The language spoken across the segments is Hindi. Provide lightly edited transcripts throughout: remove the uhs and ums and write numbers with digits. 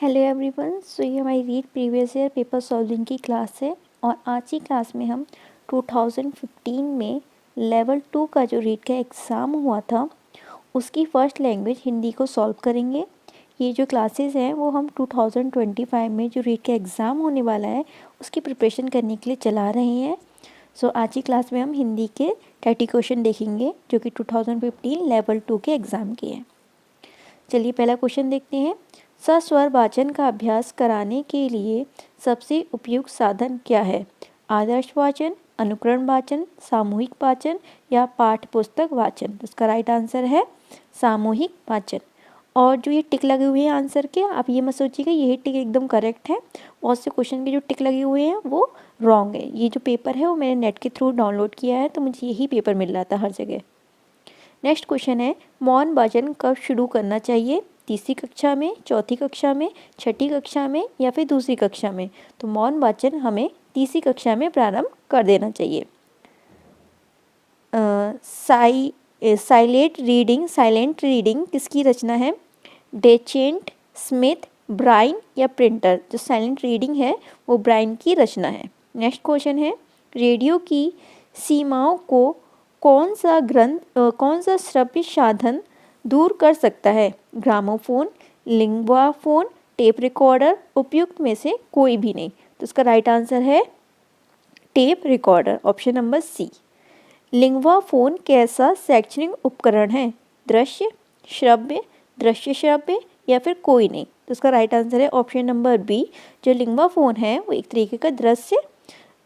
Hello everyone. सो ये हमारी read previous year paper solving की क्लास है और आज की क्लास में हम 2015 में लेवल 2 का जो रीड का एग्ज़ाम हुआ था उसकी फ़र्स्ट लैंग्वेज हिंदी को सॉल्व करेंगे। ये जो क्लासेस हैं वो हम 2025 में जो रीड का एग्ज़ाम होने वाला है उसकी प्रिपरेशन करने के लिए चला रहे हैं। सो आज की क्लास में हम हिंदी के 30 क्वेश्चन देखेंगे जो कि 2015 लेवल 2 के एग्ज़ाम के हैं। चलिए पहला क्वेश्चन देखते हैं। सस्वर वाचन का अभ्यास कराने के लिए सबसे उपयुक्त साधन क्या है? आदर्श वाचन, अनुकरण वाचन, सामूहिक वाचन या पाठ्य पुस्तक वाचन? तो इसका राइट आंसर है सामूहिक वाचन। और जो ये टिक लगे हुए हैं आंसर के, आप ये मत सोचिएगा यही टिक एकदम करेक्ट है। बहुत से क्वेश्चन के जो टिक लगे हुए हैं वो रॉन्ग है। ये जो पेपर है वो मैंने नेट के थ्रू डाउनलोड किया है तो मुझे यही पेपर मिल रहा था हर जगह। नेक्स्ट क्वेश्चन है, मौन वाचन कब शुरू करना चाहिए? तीसरी कक्षा में, चौथी कक्षा में, छठी कक्षा में या फिर दूसरी कक्षा में? तो मौन वाचन हमें तीसरी कक्षा में प्रारंभ कर देना चाहिए। साइलेंट रीडिंग किसकी रचना है? डेचेंट, स्मिथ, ब्राइन या प्रिंटर? जो साइलेंट रीडिंग है वो ब्राइन की रचना है। नेक्स्ट क्वेश्चन है, रेडियो की सीमाओं को कौन सा श्रव्य साधन दूर कर सकता है? Gramophone, linguaphone, tape recorder? उपयुक्त में से कोई भी नहीं। तो इसका राइट आंसर है tape recorder, option number C. Linguaphone कैसा शैक्षणिक उपकरण है? दृश्य श्रव्य या फिर कोई नहीं? तो इसका राइट आंसर है ऑप्शन नंबर बी। जो लिंग्वाफोन है वो एक तरीके का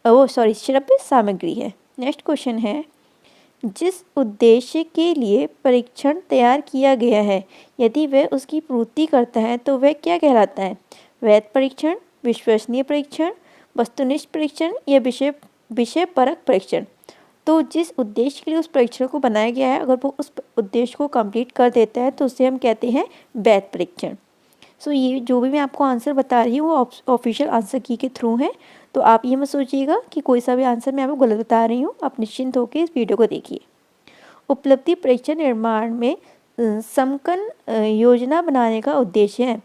श्रव्य सामग्री है। नेक्स्ट क्वेश्चन है, जिस उद्देश्य के लिए परीक्षण तैयार किया गया है यदि वह उसकी पूर्ति करता है तो वह क्या कहलाता है? वैध परीक्षण, विश्वसनीय परीक्षण, वस्तुनिष्ठ परीक्षण या विषय परक परीक्षण? तो जिस उद्देश्य के लिए उस परीक्षण को बनाया गया है अगर वो उस उद्देश्य को कंप्लीट कर देता है तो उसे हम कहते हैं वैध परीक्षण। सो ये जो भी मैं आपको आंसर बता रही हूँ वो ऑफिशियल आंसर की के थ्रू है, तो आप ये मत सोचिएगा कि कोई सा भी आंसर मैं आपको गलत बता रही हूँ। आप निश्चिंत होकर इस वीडियो को देखिए। उपलब्धि परीक्षण निर्माण में समकन योजना बनाने का उद्देश्य है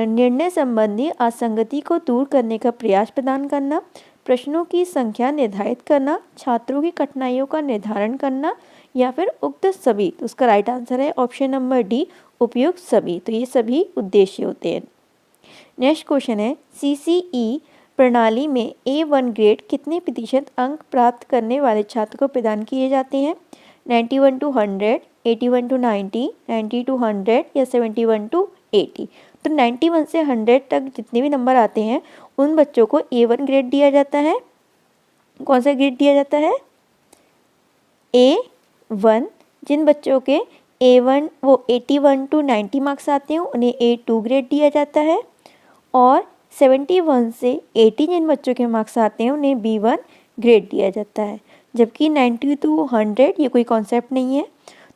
निर्णय संबंधी असंगति को दूर करने का प्रयास प्रदान करना, प्रश्नों की संख्या निर्धारित करना, छात्रों की कठिनाइयों का निर्धारण करना या फिर उक्त सभी? तो उसका राइट आंसर है ऑप्शन नंबर डी, उपयुक्त सभी। तो ये सभी उद्देश्य होते हैं। नेक्स्ट क्वेश्चन है, CCE प्रणाली में A1 ग्रेड कितने प्रतिशत अंक प्राप्त करने वाले छात्र को प्रदान किए जाते हैं? 91 to 100, 81 to 90, 90 to 100 या 71 to 80? तो 91 से 100 तक जितने भी नंबर आते हैं उन बच्चों को A1 ग्रेड दिया जाता है। कौन सा ग्रेड दिया जाता है? A1। जिन बच्चों के A1 वो 81 to 90 मार्क्स आते हैं उन्हें A2 ग्रेड दिया जाता है और 71 से 80 जिन बच्चों के मार्क्स आते हैं उन्हें B1 ग्रेड दिया जाता है। जबकि 90 to 100 ये कोई कॉन्सेप्ट नहीं है।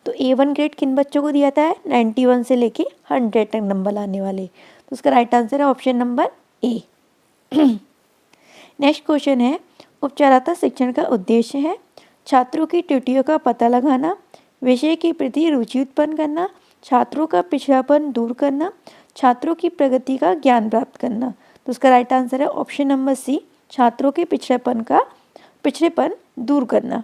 तो A1 ग्रेड किन बच्चों को दिया जाता है? 91 से लेके 100 तक नंबर लाने वाले। तो उसका राइट आंसर है option number A. Next question है, उपचारात्मक शिक्षण का उद्देश्य है छात्रों की त्रुटियों का पता लगाना, विषय के प्रति रुचि उत्पन्न करना, छात्रों का पिछड़ापन दूर करना, छात्रों की प्रगति का ज्ञान प्राप्त करना। तो उसका राइट आंसर है ऑप्शन नंबर सी, छात्रों के पिछड़ेपन दूर करना।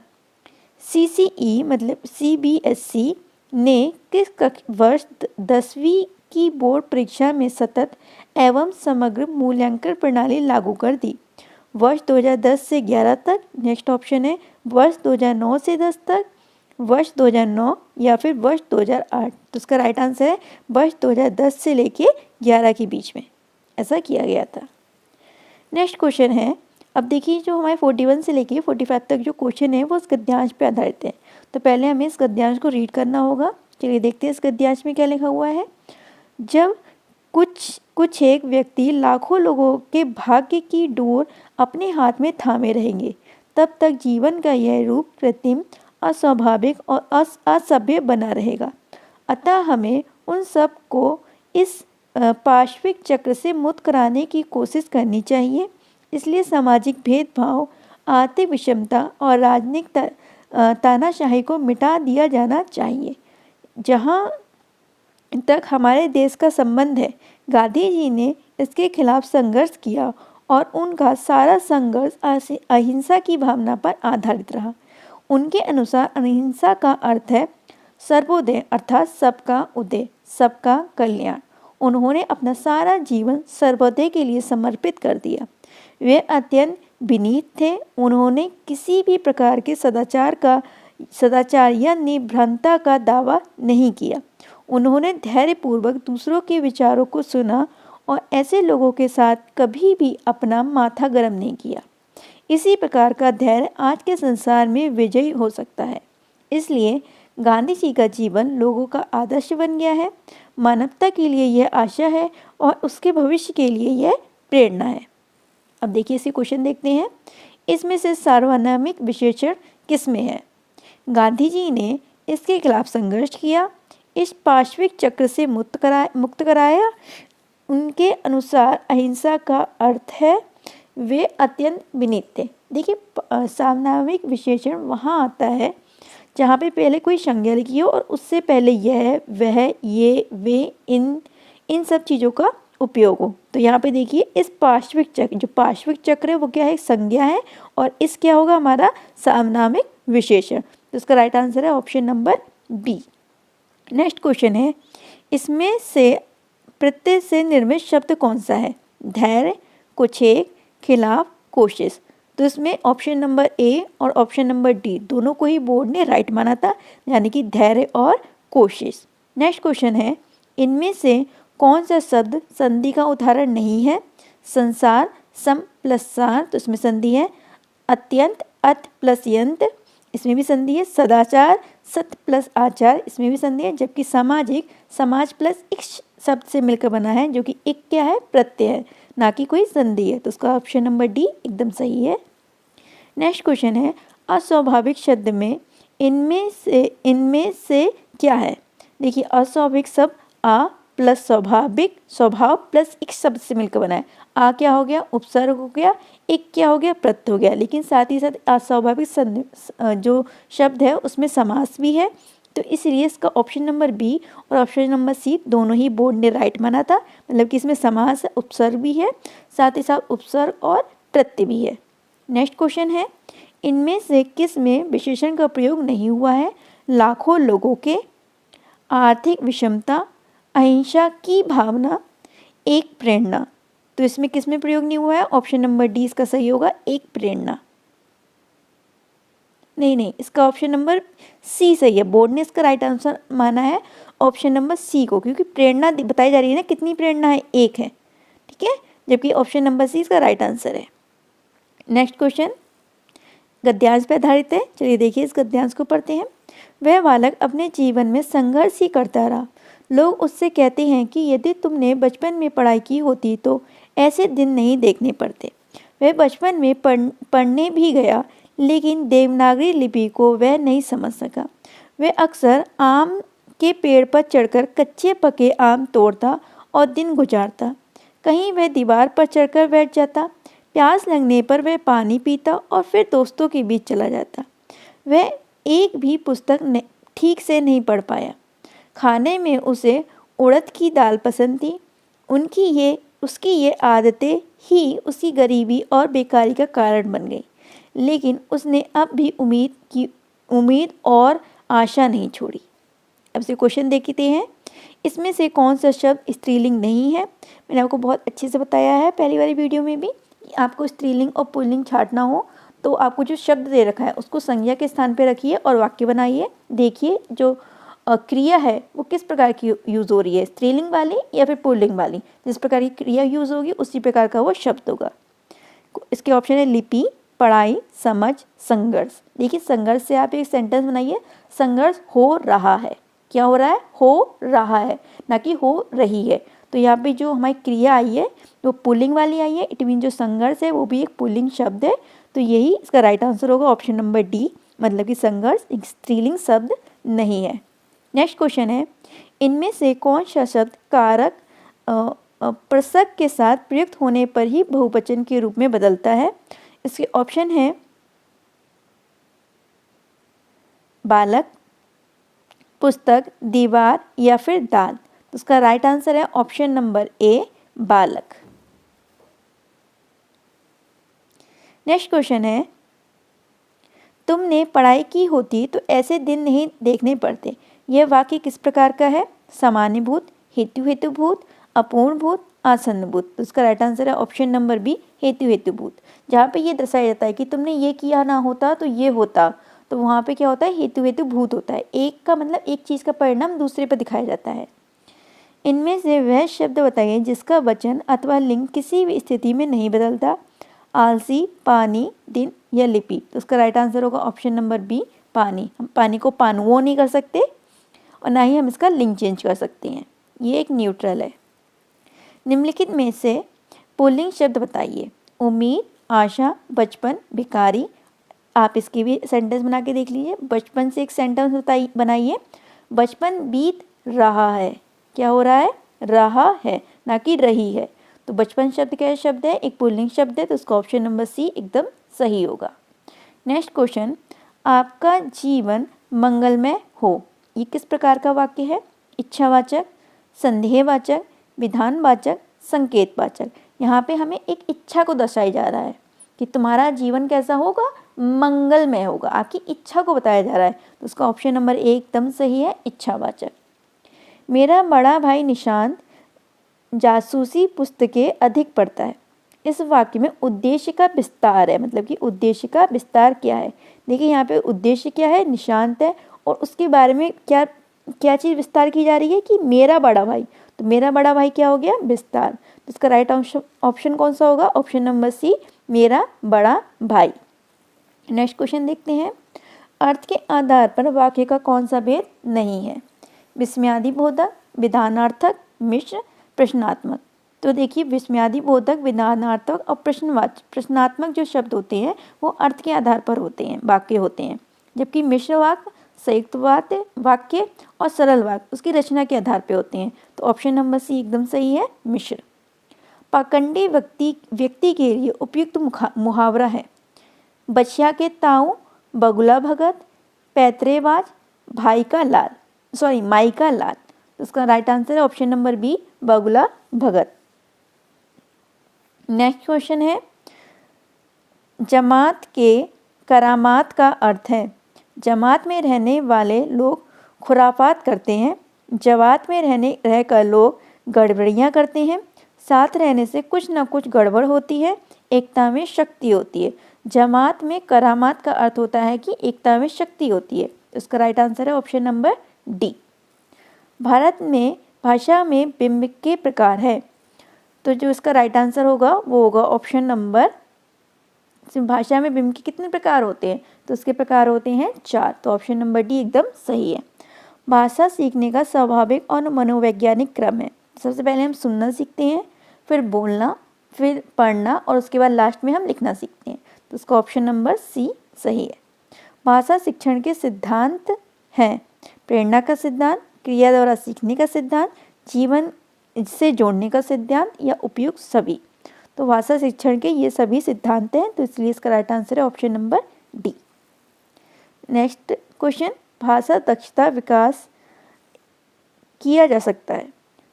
CCE मतलब CBSE ने किस वर्ष 10वीं की बोर्ड परीक्षा में सतत एवं समग्र मूल्यांकन प्रणाली लागू कर दी? वर्ष 2010 से 11 तक, नेक्स्ट ऑप्शन है वर्ष 2009 से 10 तक, वर्ष 2009 या फिर वर्ष 2008? तो उसका राइट आंसर है वर्ष 2010 से लेके 11 के बीच में ऐसा किया गया था। नेक्स्ट क्वेश्चन है, अब देखिए जो हमारे 41 से लेके 45 तक जो क्वेश्चन है वो इस गद्यांश पे आधारित है। तो पहले हमें इस गद्यांश को रीड करना होगा। चलिए देखते हैं इस गद्यांश में क्या लिखा हुआ है। जब कुछ एक व्यक्ति लाखों लोगों के भाग्य की डोर अपने हाथ में थामे रहेंगे तब तक जीवन का यह रूप कृत्रिम, अस्वाभाविक और असभ्य बना रहेगा। अतः हमें उन सब को इस पाशविक चक्र से मुक्त कराने की कोशिश करनी चाहिए। इसलिए सामाजिक भेदभाव, आर्थिक विषमता और राजनीतिक तानाशाही को मिटा दिया जाना चाहिए। जहाँ तक हमारे देश का संबंध है। गांधी जी ने इसके खिलाफ संघर्ष किया और उनका सारा संघर्ष अहिंसा की भावना पर आधारित रहा। उनके अनुसार अहिंसा का अर्थ है सर्वोदय, अर्थात सबका उदय, सबका कल्याण। उन्होंने अपना सारा जीवन सर्वोदय के लिए समर्पित कर दिया। वे अत्यंत विनीत थे। उन्होंने किसी भी प्रकार के सदाचार या निर्भरता का दावा नहीं किया। उन्होंने धैर्यपूर्वक दूसरों के विचारों को सुना और ऐसे लोगों के साथ कभी भी अपना माथा गर्म नहीं किया। इसी प्रकार का धैर्य आज के संसार में विजयी हो सकता है। इसलिए गांधी जी का जीवन लोगों का आदर्श बन गया है। मानवता के लिए यह आशा है और उसके भविष्य के लिए यह प्रेरणा है। अब देखिए इसे क्वेश्चन देखते हैं। इसमें से सार्वनामिक विशेषण किसमें है? गांधी जी ने इसके खिलाफ संघर्ष किया, इस पाशविक चक्र से मुक्त कराया। उनके अनुसार अहिंसा का अर्थ है वे अत्यंत विनीत थे। देखिए सार्वनामिक विशेषण वहाँ आता है जहाँ पे पहले कोई संज्ञा लिखी हो और उससे पहले यह, वह, ये, वे, इन सब चीज़ों का उपयोग हो। तो यहाँ पे देखिए इस पाशविक चक्र, जो पाशविक चक्र है वो क्या है? संज्ञा है। और इस क्या होगा हमारा? सार्वनामिक विशेषण। तो इसका राइट आंसर है option number B. Next question है, इसमें से प्रत्यय से निर्मित शब्द कौन सा है? धैर्य, कुछेक, खिलाफ, कोशिश। तो इसमें ऑप्शन नंबर ए और ऑप्शन नंबर डी दोनों को ही बोर्ड ने राइट माना था, यानी कि धैर्य और कोशिश। नेक्स्ट क्वेश्चन है, इनमें से कौन सा शब्द संधि का उदाहरण नहीं है? संसार, सम प्लस सार, तो इसमें संधि है। अत्यंत, अत प्लस यंत, इसमें भी संधि है। सदाचार, सत प्लस आचार, इसमें भी संधि है। जबकि सामाजिक, समाज प्लस एक शब्द से मिलकर बना है, जो कि एक क्या है? प्रत्यय है, ना कि कोई संधि है। तो उसका ऑप्शन नंबर डी एकदम सही है। नेक्स्ट क्वेश्चन है, अस्वाभाविक शब्द में इनमें से क्या है? देखिए अस्वाभाविक शब्द आ प्लस स्वाभाविक, स्वभाव प्लस एक शब्द से मिलकर बना है। आ क्या हो गया? उपसर्ग हो गया। एक क्या हो गया? प्रत्यय हो गया। लेकिन साथ ही साथ अस्वाभाविक जो शब्द है उसमें समास भी है। तो इसलिए इसका ऑप्शन नंबर बी और ऑप्शन नंबर सी दोनों ही बोर्ड ने राइट माना था। मतलब कि इसमें समास, उपसर्ग भी है, साथ ही साथ उपसर्ग और प्रत्यय भी है। नेक्स्ट क्वेश्चन है, इनमें से किस में विशेषण का प्रयोग नहीं हुआ है? लाखों लोगों के, आर्थिक विषमता, अहिंसा की भावना, एक प्रेरणा। तो इसमें किस में प्रयोग नहीं हुआ है? ऑप्शन नंबर डी इसका सही होगा, एक प्रेरणा। नहीं, इसका ऑप्शन नंबर सी सही है। बोर्ड ने इसका राइट आंसर माना है ऑप्शन नंबर सी को, क्योंकि प्रेरणा बताई जा रही है ना, कितनी प्रेरणा है? एक है, ठीक है। जबकि ऑप्शन नंबर सी इसका राइट आंसर है। नेक्स्ट क्वेश्चन गद्यांश पर आधारित है। चलिए देखिए इस गद्यांश को पढ़ते हैं। वह बालक अपने जीवन में संघर्ष ही करता रहा। लोग उससे कहते हैं कि यदि तुमने बचपन में पढ़ाई की होती तो ऐसे दिन नहीं देखने पड़ते। वह बचपन में पढ़ने भी गया, लेकिन देवनागरी लिपि को वह नहीं समझ सका। वह अक्सर आम के पेड़ पर चढ़कर कच्चे पके आम तोड़ता और दिन गुजारता। कहीं वह दीवार पर चढ़कर बैठ जाता। प्यास लगने पर वह पानी पीता और फिर दोस्तों के बीच चला जाता। वह एक भी पुस्तक ठीक से नहीं पढ़ पाया। खाने में उसे उड़द की दाल पसंद थी। उसकी ये आदतें ही उसकी गरीबी और बेकारी का कारण बन गई। लेकिन उसने अब भी उम्मीद और आशा नहीं छोड़ी। अब से क्वेश्चन देखते हैं। इसमें से कौन सा शब्द स्त्रीलिंग नहीं है? मैंने आपको बहुत अच्छे से बताया है पहली वाली वीडियो में भी। आपको स्त्रीलिंग और पुल्लिंग छांटना हो तो आपको जो शब्द दे रखा है उसको संज्ञा के स्थान पे रखिए और वाक्य बनाइए। देखिए जो क्रिया है वो किस प्रकार की यूज़ हो रही है, स्त्रीलिंग वाली या फिर पुल्लिंग वाली। जिस प्रकार की क्रिया यूज़ होगी उसी प्रकार का वो शब्द होगा। इसके ऑप्शन है लिपि, पढ़ाई, समझ, संघर्ष। देखिए संघर्ष से आप एक सेंटेंस बनाइए। संघर्ष हो रहा है। क्या हो रहा है? हो रहा है, ना कि हो रही है। तो यहाँ पे जो हमारी क्रिया आई है वो पुल्लिंग वाली आई है। इट मीन जो संघर्ष है वो भी एक पुल्लिंग शब्द है। तो यही इसका राइट आंसर होगा ऑप्शन नंबर डी, मतलब कि संघर्ष एक स्त्रीलिंग शब्द नहीं है। नेक्स्ट क्वेश्चन है, इनमें से कौन सा शब्द कारक प्रसक के साथ प्रयुक्त होने पर ही बहुवचन के रूप में बदलता है? इसके ऑप्शन है बालक, पुस्तक, दीवार या फिर दाल। तो उसका राइट आंसर है ऑप्शन नंबर ए, बालक। नेक्स्ट क्वेश्चन है, तुमने पढ़ाई की होती तो ऐसे दिन नहीं देखने पड़ते। यह वाक्य किस प्रकार का है? सामान्यभूत, हेतुभूत, अपूर्णभूत, आसन्नभूत। तो उसका राइट आंसर है ऑप्शन नंबर बी, हेतुभूत। जहाँ पे ये दर्शाया जाता है कि तुमने ये किया ना होता तो ये होता, तो वहाँ पे क्या होता है? हेतुभूत होता है। एक का मतलब एक चीज़ का परिणाम दूसरे पर दिखाया जाता है। इनमें से वह शब्द बताइए जिसका वचन अथवा लिंग किसी भी स्थिति में नहीं बदलता। आलसी, पानी, दिन या लिपि। तो उसका राइट आंसर होगा ऑप्शन नंबर बी, पानी। हम पानी को पानुओ नहीं कर सकते और ना ही हम इसका लिंग चेंज कर सकते हैं, ये एक न्यूट्रल है। निम्नलिखित में से पुल्लिंग शब्द बताइए। उम्मीद, आशा, बचपन, भिखारी। आप इसकी भी सेंटेंस बना के देख लीजिए। बचपन से एक सेंटेंस बनाइए। बचपन बीत रहा है। क्या हो रहा है? रहा है, ना कि रही है। तो बचपन शब्द क्या शब्द है? एक पुल्लिंग शब्द है, तो उसका ऑप्शन नंबर सी एकदम सही होगा। नेक्स्ट क्वेश्चन, आपका जीवन मंगलमय हो। ये किस प्रकार का वाक्य है? इच्छावाचक, संदेहवाचक, विधानवाचक, संकेतवाचक। यहाँ पे हमें एक इच्छा को दर्शाया जा रहा है कि तुम्हारा जीवन कैसा होगा? मंगलमय होगा। आपकी इच्छा को बताया जा रहा है, तो उसका ऑप्शन नंबर ए एकदम सही है, इच्छावाचक। मेरा बड़ा भाई निशांत जासूसी पुस्तकें अधिक पढ़ता है। इस वाक्य में उद्देश्य का विस्तार है, मतलब कि उद्देश्य का विस्तार क्या है? देखिए यहाँ पे उद्देश्य क्या है? निशांत है, और उसके बारे में क्या क्या चीज़ विस्तार की जा रही है कि मेरा बड़ा भाई। तो मेरा बड़ा भाई क्या हो गया? विस्तार। तो इसका राइट ऑप्शन कौन सा होगा? ऑप्शन नंबर सी, मेरा बड़ा भाई। नेक्स्ट क्वेश्चन देखते हैं। अर्थ के आधार पर वाक्य का कौन सा भेद नहीं है? विस्मयादिबोधक, विधानार्थक, मिश्र, प्रश्नात्मक। तो देखिए विस्मयादिबोधक, विधानार्थक और प्रश्नात्मक जो शब्द होते हैं वो अर्थ के आधार पर होते हैं, वाक्य होते हैं, जबकि मिश्र वाक्य, संयुक्त वाक्य और सरल वाक्य उसकी रचना के आधार पर होते हैं। तो ऑप्शन नंबर सी एकदम सही है, मिश्र। पाखंडी व्यक्ति के लिए उपयुक्त मुहावरा है। बछिया के ताऊ, बगुला भगत, पैतरेबाज, माई का लाल। तो उसका राइट आंसर है ऑप्शन नंबर बी, बगुला भगत। नेक्स्ट क्वेश्चन है, जमात के करामात का अर्थ है। जमात में रहने वाले लोग खुराफात करते हैं। जमात में रहकर लोग गड़बड़ियाँ करते हैं। साथ रहने से कुछ न कुछ गड़बड़ होती है। एकता में शक्ति होती है। जमात में करामात का अर्थ होता है कि एकता में शक्ति होती है। इसका राइट आंसर है ऑप्शन नंबर डी। भारत में भाषा में बिंब के प्रकार है। तो जो इसका राइट आंसर होगा वो होगा ऑप्शन नंबर, भाषा में बिंब के कितने प्रकार होते हैं? तो उसके प्रकार होते हैं 4। तो ऑप्शन नंबर डी एकदम सही है। भाषा सीखने का स्वाभाविक और मनोवैज्ञानिक क्रम है। सबसे पहले हम सुनना सीखते हैं, फिर बोलना, फिर पढ़ना और उसके बाद लास्ट में हम लिखना सीखते हैं। तो उसका ऑप्शन नंबर सी सही है। भाषा शिक्षण के सिद्धांत हैं प्रेरणा का सिद्धांत, क्रिया द्वारा सीखने का सिद्धांत, जीवन से जोड़ने का सिद्धांत या उपयुक्त सभी। तो भाषा शिक्षण के ये सभी सिद्धांत हैं, तो इसलिए इसका राइट आंसर है option number D. Next question, भाषा दक्षता विकास किया जा सकता है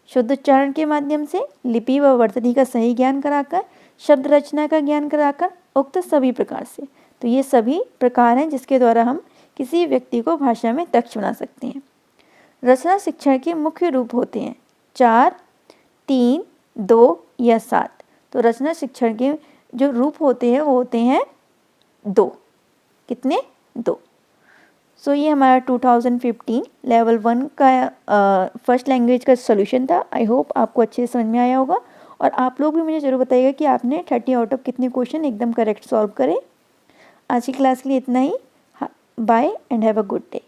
शुद्ध उच्चारण के माध्यम से, लिपि व वर्तनी का सही ज्ञान कराकर, शब्द रचना का ज्ञान कराकर, उक्त सभी प्रकार से। तो ये सभी प्रकार हैं जिसके द्वारा हम किसी व्यक्ति को भाषा में दक्ष बना सकते हैं। रचना शिक्षण के मुख्य रूप होते हैं 4, 3, 2 या 7। तो रचना शिक्षण के जो रूप होते हैं वो होते हैं 2। कितने? 2। सो ये हमारा 2015 लेवल 1 का फर्स्ट लैंग्वेज का सॉल्यूशन था। आई होप आपको अच्छे से समझ में आया होगा, और आप लोग भी मुझे ज़रूर बताइएगा कि आपने 30 आउट ऑफ कितने क्वेश्चन एकदम करेक्ट सॉल्व करे। आज की क्लास के लिए इतना ही। Bye and have a good day.